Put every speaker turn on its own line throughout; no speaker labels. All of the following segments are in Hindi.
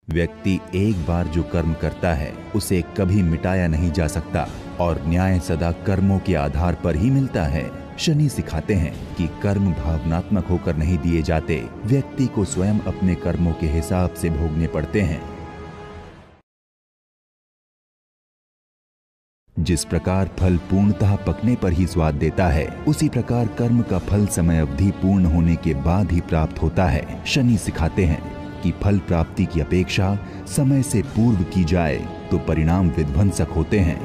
व्यक्ति एक बार जो कर्म करता है उसे कभी मिटाया नहीं जा सकता और न्याय सदा कर्मों के आधार पर ही मिलता है। शनि सिखाते हैं कि कर्म भावनात्मक होकर नहीं दिए जाते, व्यक्ति को स्वयं अपने कर्मों के हिसाब से भोगने पड़ते हैं। जिस प्रकार फल पूर्णतः पकने पर ही स्वाद देता है, उसी प्रकार कर्म का फल समय अवधि पूर्ण होने के बाद ही प्राप्त होता है। शनि सिखाते हैं कि फल प्राप्ति की अपेक्षा समय से पूर्व की जाए तो परिणाम विध्वंसक होते हैं।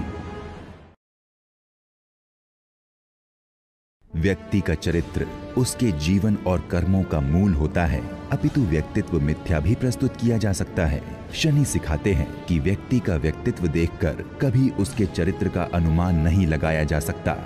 व्यक्ति का चरित्र उसके जीवन और कर्मों का मूल होता है, अपितु व्यक्तित्व मिथ्या भी प्रस्तुत किया जा सकता है। शनि सिखाते हैं कि व्यक्ति का व्यक्तित्व देखकर कभी उसके चरित्र का अनुमान नहीं लगाया जा सकता।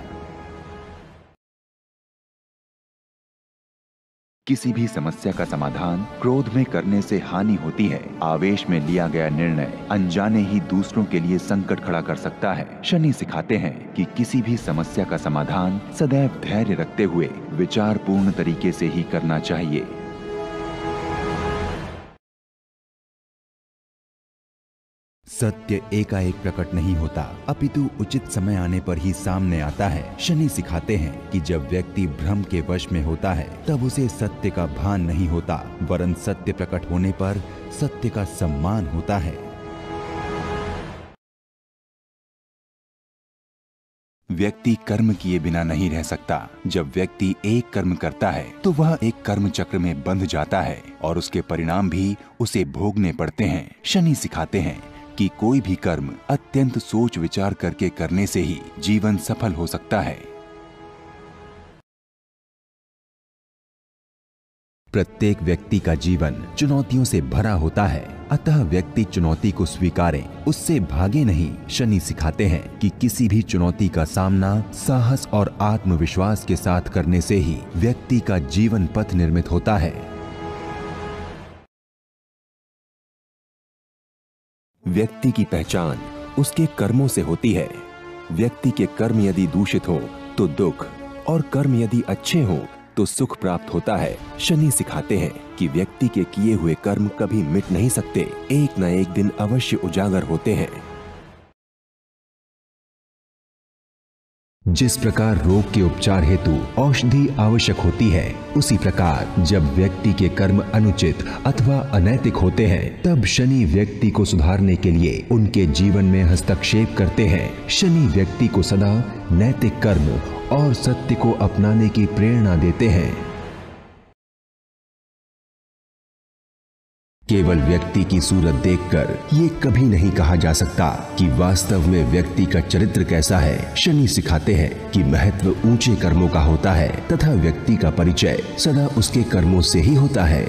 किसी भी समस्या का समाधान क्रोध में करने से हानि होती है। आवेश में लिया गया निर्णय अनजाने ही दूसरों के लिए संकट खड़ा कर सकता है। शनि सिखाते हैं कि किसी भी समस्या का समाधान सदैव धैर्य रखते हुए विचारपूर्ण तरीके से ही करना चाहिए। सत्य एकाएक प्रकट नहीं होता, अपितु उचित समय आने पर ही सामने आता है। शनि सिखाते हैं कि जब व्यक्ति भ्रम के वश में होता है तब उसे सत्य का भान नहीं होता, वरन सत्य प्रकट होने पर सत्य का सम्मान होता है। व्यक्ति कर्म किए बिना नहीं रह सकता। जब व्यक्ति एक कर्म करता है तो वह एक कर्म चक्र में बंध जाता है और उसके परिणाम भी उसे भोगने पड़ते हैं। शनि सिखाते हैं कि कोई भी कर्म अत्यंत सोच विचार करके करने से ही जीवन सफल हो सकता है। प्रत्येक व्यक्ति का जीवन चुनौतियों से भरा होता है, अतः व्यक्ति चुनौती को स्वीकारे, उससे भागे नहीं। शनि सिखाते हैं कि किसी भी चुनौती का सामना साहस और आत्मविश्वास के साथ करने से ही व्यक्ति का जीवन पथ निर्मित होता है। व्यक्ति की पहचान उसके कर्मों से होती है। व्यक्ति के कर्म यदि दूषित हो तो दुख, और कर्म यदि अच्छे हो तो सुख प्राप्त होता है। शनि सिखाते हैं कि व्यक्ति के किए हुए कर्म कभी मिट नहीं सकते, एक न एक दिन अवश्य उजागर होते हैं। जिस प्रकार रोग के उपचार हेतु औषधि आवश्यक होती है, उसी प्रकार जब व्यक्ति के कर्म अनुचित अथवा अनैतिक होते हैं तब शनि व्यक्ति को सुधारने के लिए उनके जीवन में हस्तक्षेप करते हैं। शनि व्यक्ति को सदा नैतिक कर्म और सत्य को अपनाने की प्रेरणा देते हैं। केवल व्यक्ति की सूरत देखकर ये कभी नहीं कहा जा सकता कि वास्तव में व्यक्ति का चरित्र कैसा है। शनि सिखाते हैं कि महत्व ऊंचे कर्मों का होता है तथा व्यक्ति का परिचय सदा उसके कर्मों से ही होता है।